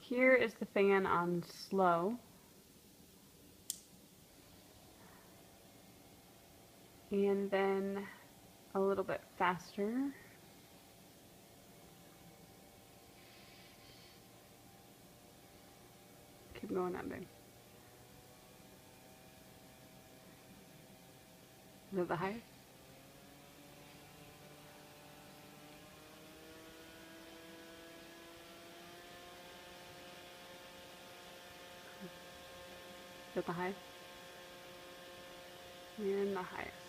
Here is the fan on slow. And then a little bit faster. Keep going up, babe. Is that the highest? Is that the highest? And the highest.